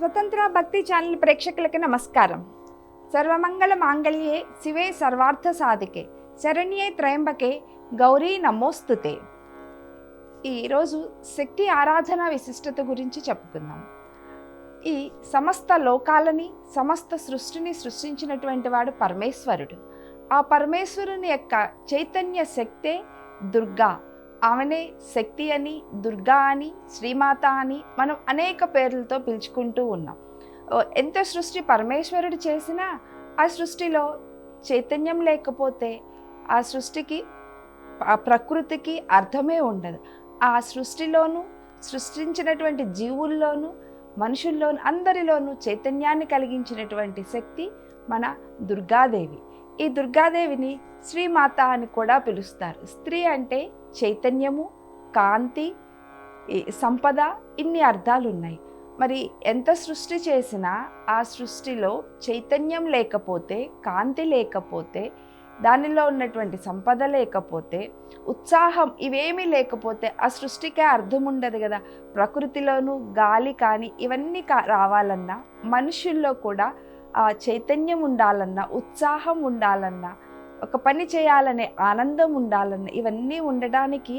స్వతంత్ర భక్తి ఛానల్ ప్రేక్షకులకి నమస్కారం. సర్వమంగళ మాంగళ్యే శివే సర్వార్థ సాధికే శరణ్యే త్రయంబకే గౌరీ నమోస్తుతే. ఈరోజు శక్తి ఆరాధన విశిష్టత గురించి చెప్పుకుందాం. ఈ సమస్త లోకాలని సమస్త సృష్టిని సృష్టించినటువంటి వాడు పరమేశ్వరుడు. ఆ పరమేశ్వరుని యొక్క చైతన్య శక్తే దుర్గా. ఆమెనే శక్తి అని, దుర్గా అని, శ్రీమాత అని మనం అనేక పేర్లతో పిలుచుకుంటూ ఉన్నాం. ఎంత సృష్టి పరమేశ్వరుడు చేసినా ఆ సృష్టిలో చైతన్యం లేకపోతే ఆ సృష్టికి, ఆ ప్రకృతికి అర్థమే ఉండదు. ఆ సృష్టిలోనూ సృష్టించినటువంటి జీవుల్లోనూ మనుషుల్లోనూ అందరిలోనూ చైతన్యాన్ని కలిగించినటువంటి శక్తి మన దుర్గాదేవి. ఈ దుర్గాదేవిని శ్రీమాత అని కూడా పిలుస్తారు. స్త్రీ అంటే చైతన్యము, కాంతి, సంపద, ఇన్ని అర్థాలు ఉన్నాయి. మరి ఎంత సృష్టి చేసినా ఆ సృష్టిలో చైతన్యం లేకపోతే, కాంతి లేకపోతే, దానిలో ఉన్నటువంటి సంపద లేకపోతే, ఉత్సాహం ఇవేమీ లేకపోతే ఆ సృష్టికే అర్థం ఉండదు కదా. ప్రకృతిలోనూ గాలి కానీ ఇవన్నీ రావాలన్నా, మనుషుల్లో కూడా ఆ చైతన్యం ఉండాలన్నా, ఉత్సాహం ఉండాలన్నా, ఒక పని చేయాలనే ఆనందం ఉండాలన్నా, ఇవన్నీ ఉండడానికి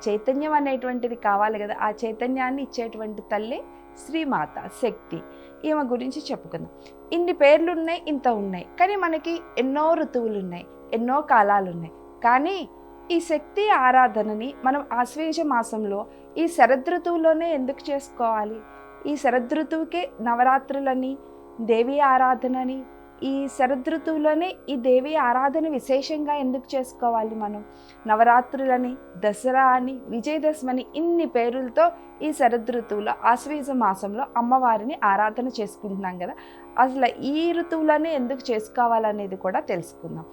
చైతన్యం అనేటువంటిది కావాలి కదా. ఆ చైతన్యాన్ని ఇచ్చేటువంటి తల్లి శ్రీమాత, శక్తి. ఈమె గురించి చెప్పుకుందాం. ఇన్ని పేర్లు ఉన్నాయి, ఇంత ఉన్నాయి, కానీ మనకి ఎన్నో ఋతువులు ఉన్నాయి, ఎన్నో కాలాలు ఉన్నాయి. కానీ ఈ శక్తి ఆరాధనని మనం ఆశ్వేజ మాసంలో ఈ శరదృతువులోనే ఎందుకు చేసుకోవాలి? ఈ శరదృతువుకే నవరాత్రులని, దేవీ ఆరాధనని, ఈ శరదృతువులోనే ఈ దేవీ ఆరాధన విశేషంగా ఎందుకు చేసుకోవాలి? మనం నవరాత్రులని, దసరా అని, విజయదశమి అని ఇన్ని పేరులతో ఈ శరదృతువులో ఆశ్వేజ మాసంలో అమ్మవారిని ఆరాధన చేసుకుంటున్నాం కదా. అసలు ఈ ఋతువులోనే ఎందుకు చేసుకోవాలనేది కూడా తెలుసుకుందాం.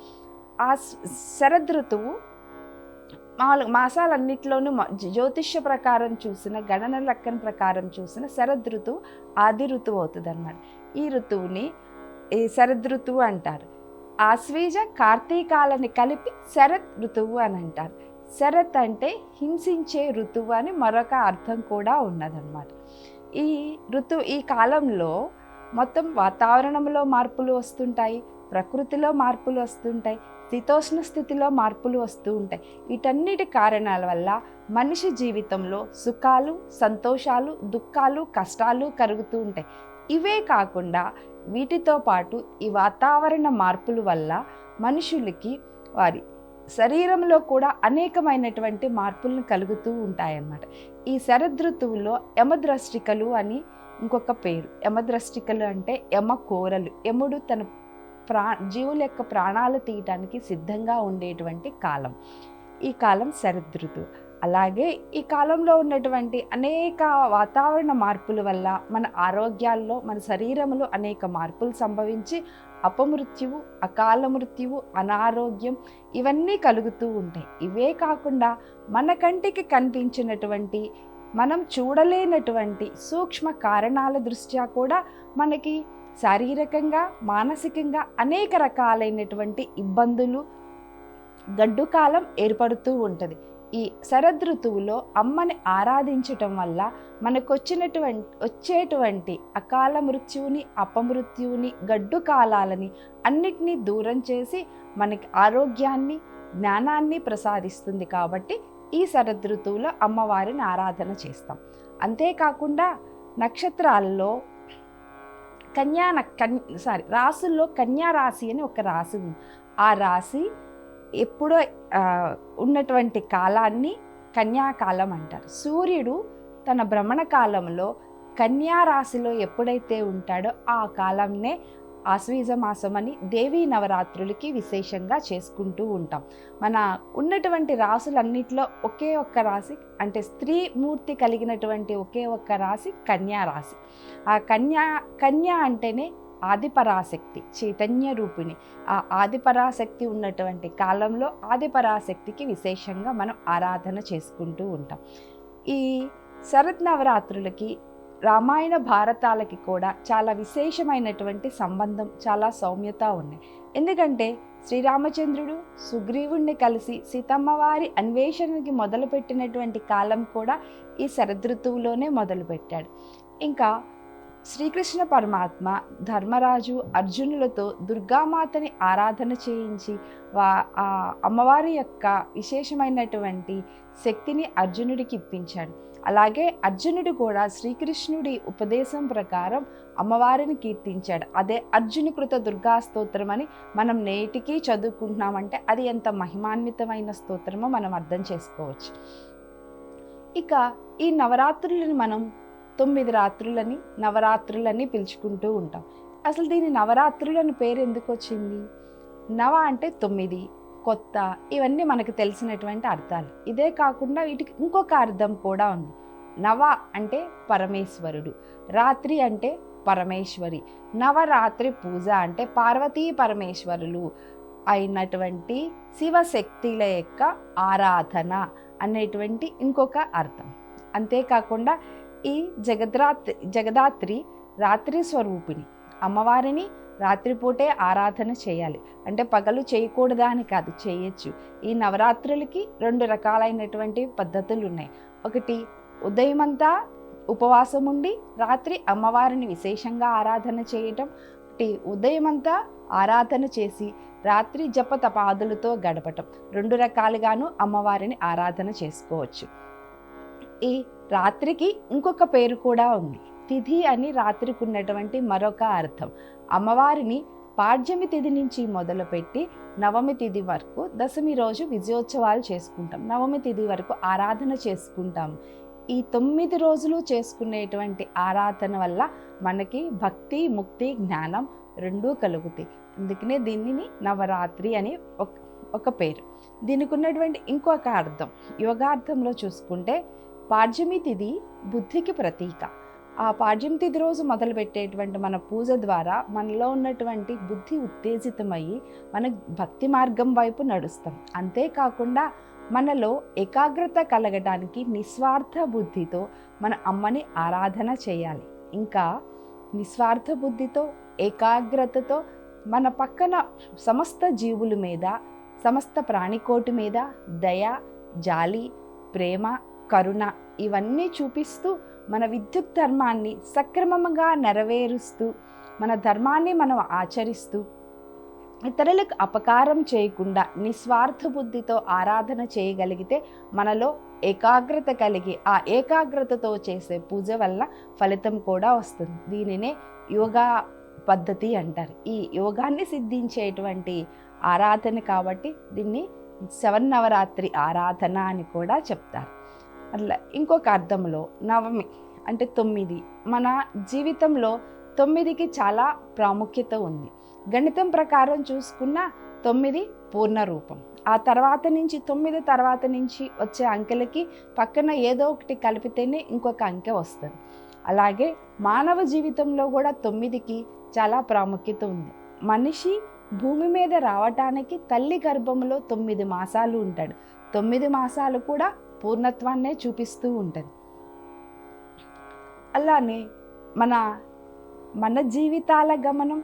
ఆ శరదృతువు మాసాలన్నింటిలోనూ జ్యోతిష్య ప్రకారం చూసిన, గణన లెక్కన ప్రకారం చూసిన శరదృతువు ఆది ఋతువు అవుతుంది అన్నమాట. ఈ ఋతువుని ఈ శరదృతువు అంటారు. ఆశ్వీజ కార్తీకాలని కలిపి శరత్ ఋతువు అని అంటారు. శరత్ అంటే హింసించే ఋతువు అని మరొక అర్థం కూడా ఉన్నదన్నమాట. ఈ కాలంలో మొత్తం వాతావరణంలో మార్పులు వస్తుంటాయి, ప్రకృతిలో మార్పులు వస్తుంటాయి, శీతోష్ణ స్థితిలో మార్పులు వస్తూ ఉంటాయి. వీటన్నిటి కారణాల వల్ల మనిషి జీవితంలో సుఖాలు, సంతోషాలు, దుఃఖాలు, కష్టాలు కలుగుతూ ఉంటాయి. ఇవే కాకుండా వీటితో పాటు ఈ వాతావరణ మార్పుల వల్ల మనుషులకి వారి శరీరంలో కూడా అనేకమైనటువంటి మార్పులను కలుగుతూ ఉంటాయన్నమాట. ఈ శరదృతువులో యమద్రష్టికలు అని ఇంకొక పేరు. యమద్రష్టికలు అంటే యమ కోరలు. యముడు తన జీవుల యొక్క ప్రాణాలు తీయటానికి సిద్ధంగా ఉండేటువంటి కాలం. ఈ కాలం శరదృతువు. అలాగే ఈ కాలంలో ఉన్నటువంటి అనేక వాతావరణ మార్పుల వల్ల మన ఆరోగ్యాల్లో, మన శరీరంలో అనేక మార్పులు సంభవించి అపమృత్యువు, అకాల మృత్యువు, అనారోగ్యం ఇవన్నీ కలుగుతూ ఉంటాయి. ఇవే కాకుండా మన కంటికి కనిపించినటువంటి, మనం చూడలేనటువంటి సూక్ష్మ కారణాల దృష్ట్యా కూడా మనకి శారీరకంగా, మానసికంగా అనేక రకాలైనటువంటి ఇబ్బందులు, గడ్డు కాలం ఏర్పడుతూ ఉంటుంది. ఈ శరదృతువులో అమ్మని ఆరాధించటం వల్ల మనకు వచ్చేటువంటి అకాల మృత్యువుని, అపమృత్యువుని, గడ్డు కాలాలని అన్నిటినీ దూరం చేసి మనకి ఆరోగ్యాన్ని, జ్ఞానాన్ని ప్రసాదిస్తుంది. కాబట్టి ఈ శరదృతువులో అమ్మవారిని ఆరాధన చేస్తాం. అంతేకాకుండా నక్షత్రాల్లో రాసుల్లో కన్యా రాశి అని ఒక రాశి ఉంది. ఆ రాశి ఎప్పుడో ఉన్నటువంటి కాలాన్ని కన్యాకాలం అంటారు. సూర్యుడు తన భ్రమణ కాలంలో కన్యా రాశిలో ఎప్పుడైతే ఉంటాడో ఆ కాలంనే ఆశ్వీజ మాసం అని దేవీ నవరాత్రులకి విశేషంగా చేసుకుంటూ ఉంటాం. మన ఉన్నటువంటి రాశులన్నిటిలో ఒకే ఒక్క రాశి, అంటే స్త్రీ మూర్తి కలిగినటువంటి ఒకే ఒక్క రాశి కన్యా రాశి. ఆ కన్యా అంటేనే ఆదిపరాశక్తి, చైతన్య రూపిణి. ఆ ఆదిపరాశక్తి ఉన్నటువంటి కాలంలో ఆదిపరాశక్తికి విశేషంగా మనం ఆరాధన చేసుకుంటూ ఉంటాం. ఈ శరద్ నవరాత్రులకి, రామాయణ భారతాలకి కూడా చాలా విశేషమైనటువంటి సంబంధం, చాలా సౌమ్యత ఉన్నాయి. ఎందుకంటే శ్రీరామచంద్రుడు సుగ్రీవుణ్ణి కలిసి సీతమ్మవారి అన్వేషణకి మొదలుపెట్టినటువంటి కాలం కూడా ఈ శరదృతువులోనే మొదలుపెట్టాడు. ఇంకా శ్రీకృష్ణ పరమాత్మ ధర్మరాజు అర్జునులతో దుర్గామాతని ఆరాధన చేయించి ఆ అమ్మవారి యొక్క విశేషమైనటువంటి శక్తిని అర్జునుడికి ఇప్పించాడు. అలాగే అర్జునుడు కూడా శ్రీకృష్ణుడి ఉపదేశం ప్రకారం అమ్మవారిని కీర్తించాడు. అదే అర్జునికృత దుర్గా స్తోత్రం అని మనం నేటికి చదువుకుంటున్నామంటే అది ఎంత మహిమాన్వితమైన స్తోత్రమో మనం అర్థం చేసుకోవచ్చు. ఇక ఈ నవరాత్రులను మనం 9 రాత్రులని నవరాత్రులని పిలుచుకుంటూ ఉంటాం. అసలు దీని నవరాత్రులని పేరు ఎందుకు వచ్చింది? నవ అంటే 9, కొత్త, ఇవన్నీ మనకు తెలిసినటువంటి అర్థాలు. ఇదే కాకుండా వీటికి ఇంకొక అర్థం కూడా ఉంది. నవ అంటే పరమేశ్వరుడు, రాత్రి అంటే పరమేశ్వరి, నవరాత్రి పూజ అంటే పార్వతీ పరమేశ్వరులు అయినటువంటి శివశక్తుల యొక్క ఆరాధన అనేటువంటి ఇంకొక అర్థం. అంతేకాకుండా ఈ జగదాత్రి రాత్రి స్వరూపిణి, అమ్మవారిని రాత్రిపూటే ఆరాధన చేయాలి. అంటే పగలు చేయకూడదా అని కాదు, చేయొచ్చు. ఈ నవరాత్రులకి 2 రకాలైనటువంటి పద్ధతులు ఉన్నాయి. ఒకటి ఉదయమంతా ఉపవాసం ఉండి రాత్రి అమ్మవారిని విశేషంగా ఆరాధన చేయటం, ఒకటి ఉదయమంతా ఆరాధన చేసి రాత్రి జప తపాదులతో గడపటం. 2 రకాలుగాను అమ్మవారిని ఆరాధన చేసుకోవచ్చు. ఈ రాత్రికి ఇంకొక పేరు కూడా ఉంది. తిథి అని రాత్రికి ఉన్నటువంటి మరొక అర్థం. అమ్మవారిని పాడ్యమి తిథి నుంచి మొదలుపెట్టి నవమి తిథి వరకు, దశమి రోజు విజయోత్సవాలు చేసుకుంటాం, నవమి తిథి వరకు ఆరాధన చేసుకుంటాం. ఈ 9 రోజులు చేసుకునేటువంటి ఆరాధన వల్ల మనకి భక్తి, ముక్తి, జ్ఞానం 2 కలుగుతాయి. అందుకనే దీనిని నవరాత్రి అని ఒక పేరు. దీనికి ఉన్నటువంటి ఇంకొక అర్థం యోగార్థంలో చూసుకుంటే పాడ్యమి తిథి బుద్ధికి ప్రతీక. ఆ పాడ్యమి తిథి రోజు మొదలుపెట్టేటువంటి మన పూజ ద్వారా మనలో ఉన్నటువంటి బుద్ధి ఉత్తేజితమయ్యి మన భక్తి మార్గం వైపు నడుస్తాం. అంతేకాకుండా మనలో ఏకాగ్రత కలగడానికి నిస్వార్థ బుద్ధితో మన అమ్మని ఆరాధన చేయాలి. ఇంకా నిస్వార్థ బుద్ధితో ఏకాగ్రతతో మన పక్కన సమస్త జీవుల మీద, సమస్త ప్రాణికోటి మీద దయ, జాలి, ప్రేమ, కరుణ ఇవన్నీ చూపిస్తూ మన విద్యుత్ ధర్మాన్ని సక్రమంగా నెరవేరుస్తూ మన ధర్మాన్ని మనం ఆచరిస్తూ ఇతరులకు అపకారం చేయకుండా నిస్వార్థ బుద్ధితో ఆరాధన చేయగలిగితే మనలో ఏకాగ్రత కలిగి ఆ ఏకాగ్రతతో చేసే పూజ వల్ల ఫలితం కూడా వస్తుంది. దీనినే యోగా పద్ధతి అంటారు. ఈ యోగాన్ని సిద్ధించేటువంటి ఆరాధన కాబట్టి దీన్ని శవన్నవరాత్రి ఆరాధన అని కూడా చెప్తారు. అట్లా ఇంకొక అర్థంలో నవమి అంటే 9. మన జీవితంలో 9కి చాలా ప్రాముఖ్యత ఉంది. గణితం ప్రకారం చూసుకున్న 9 పూర్ణ రూపం. ఆ తర్వాత నుంచి 9 తర్వాత నుంచి వచ్చే అంకెలకి పక్కన ఏదో ఒకటి కలిపితేనే ఇంకొక అంకె వస్తుంది. అలాగే మానవ జీవితంలో కూడా 9కి చాలా ప్రాముఖ్యత ఉంది. మనిషి భూమి మీద రావటానికి తల్లి గర్భంలో 9 మాసాలు ఉంటాడు. 9 మాసాలు కూడా పూర్ణత్వాన్నే చూపిస్తూ ఉంటుంది. అలానే మన జీవితాల గమనం,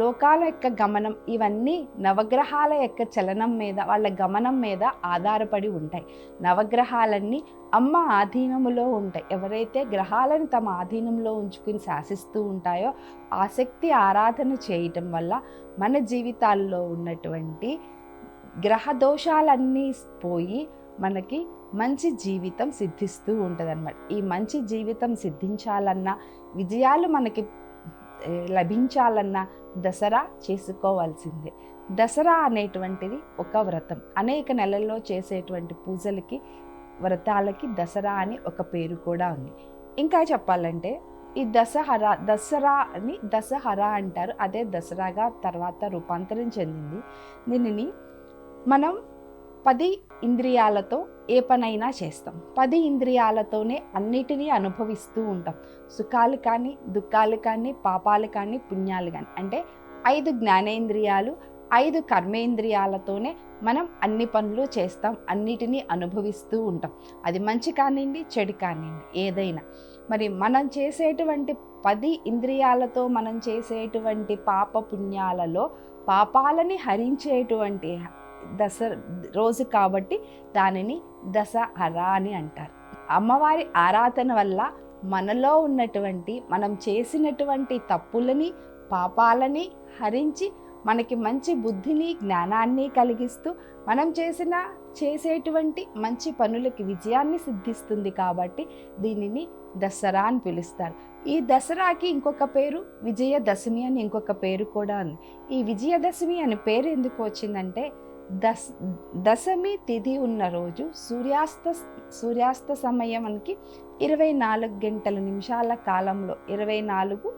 లోకాల యొక్క గమనం ఇవన్నీ నవగ్రహాల యొక్క చలనం మీద, వాళ్ళ గమనం మీద ఆధారపడి ఉంటాయి. నవగ్రహాలన్నీ అమ్మ ఆధీనములో ఉంటాయి. ఎవరైతే గ్రహాలను తమ ఆధీనంలో ఉంచుకుని శాసిస్తూ ఉంటాయో ఆ శక్తి ఆరాధన చేయటం వల్ల మన జీవితాల్లో ఉన్నటువంటి గ్రహ దోషాలన్నీ పోయి మనకి మంచి జీవితం సిద్ధిస్తూ ఉంటుంది అన్నమాట. ఈ మంచి జీవితం సిద్ధించాలన్నా, విజయాలు మనకి లభించాలన్నా దసరా చేసుకోవాల్సిందే. దసరా అనేటువంటిది ఒక వ్రతం. అనేక నెలల్లో చేసేటువంటి పూజలకి, వ్రతాలకి దసరా అని ఒక పేరు కూడా ఉంది. ఇంకా చెప్పాలంటే ఈ దసరా అని దసహరా అంటారు. అదే దసరాగా తర్వాత రూపాంతరం చెందింది. దీనిని మనం 10 ఇంద్రియాలతో ఏ పనైనా చేస్తాం. 10 ఇంద్రియాలతోనే అన్నిటినీ అనుభవిస్తూ ఉంటాం. సుఖాలు కానీ, దుఃఖాలు కానీ, పాపాలు కానీ, పుణ్యాలు కానీ. అంటే 5 జ్ఞానేంద్రియాలు, 5 కర్మేంద్రియాలతోనే మనం అన్ని పనులు చేస్తాం, అన్నిటినీ అనుభవిస్తూ ఉంటాం. అది మంచి కానివ్వండి, చెడు కానివ్వండి, ఏదైనా. మరి మనం చేసేటువంటి 10 ఇంద్రియాలతో మనం చేసేటువంటి పాప పుణ్యాలలో పాపాలని హరించేటువంటి రోజు కాబట్టి దానిని దసహరా అని అంటారు. అమ్మవారి ఆరాధన వల్ల మనలో ఉన్నటువంటి మనం చేసినటువంటి తప్పులని పాపాలని హరించి మనకి మంచి బుద్ధిని జ్ఞానాన్ని కలిగిస్తూ మనం చేసేటువంటి మంచి పనులకి విజయాన్ని సిద్ధిస్తుంది. కాబట్టి దీనిని దసరా అని పిలుస్తారు. ఈ దసరాకి ఇంకొక పేరు విజయదశమి అని ఇంకొక పేరు కూడా ఉంది. ఈ విజయదశమి అనే పేరు ఎందుకు వచ్చిందంటే దశమి తిథి ఉన్న రోజు సూర్యాస్త సమయానికి 24 గంటల నిమిషాల కాలంలో 24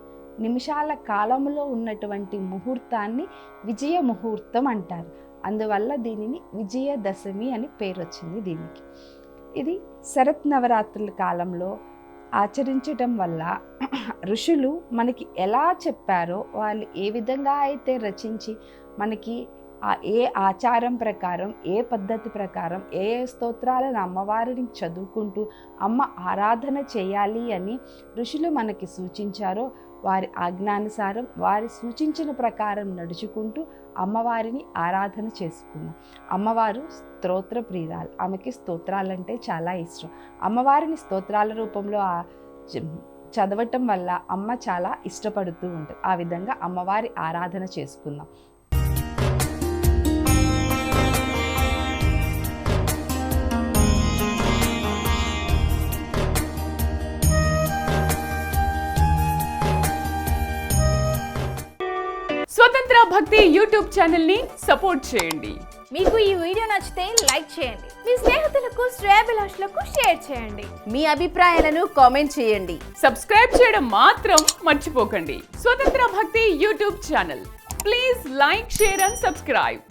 నిమిషాల కాలంలో ఉన్నటువంటి ముహూర్తాన్ని విజయ ముహూర్తం అంటారు. అందువల్ల దీనిని విజయదశమి అని పేరు వచ్చింది దీనికి. ఇది శరత్ నవరాత్రుల కాలంలో ఆచరించటం వల్ల ఋషులు మనకి ఎలా చెప్పారో, వాళ్ళు ఏ విధంగా అయితే రచించి మనకి ఏ ఆచారం ప్రకారం, ఏ పద్ధతి ప్రకారం, ఏ స్తోత్రాలను అమ్మవారిని చదువుకుంటూ అమ్మ ఆరాధన చేయాలి అని ఋషులు మనకి సూచించారో, వారి ఆజ్ఞానుసారం వారి సూచించిన ప్రకారం నడుచుకుంటూ అమ్మవారిని ఆరాధన చేసుకున్నాం. అమ్మవారు స్తోత్ర ప్రియురాలు, ఆమెకి స్తోత్రాలంటే చాలా ఇష్టం. అమ్మవారిని స్తోత్రాల రూపంలో చదవటం వల్ల అమ్మ చాలా ఇష్టపడుతూ ఉంటుంది. ఆ విధంగా అమ్మవారి ఆరాధన చేసుకుందాం. స్వతంత్ర భక్తి యూట్యూబ్ ఛానల్ ని సపోర్ట్ చేయండి. మీకు ఈ వీడియో నచ్చితే లైక్ చేయండి, మీ స్నేహితులకు శ్రేయోభిలాషులకు షేర్ చేయండి, మీ అభిప్రాయాలను కామెంట్ చేయండి. సబ్స్క్రైబ్ చేయడం మాత్రం మర్చిపోకండి. స్వతంత్ర భక్తి YouTube channel. Please like, share and subscribe.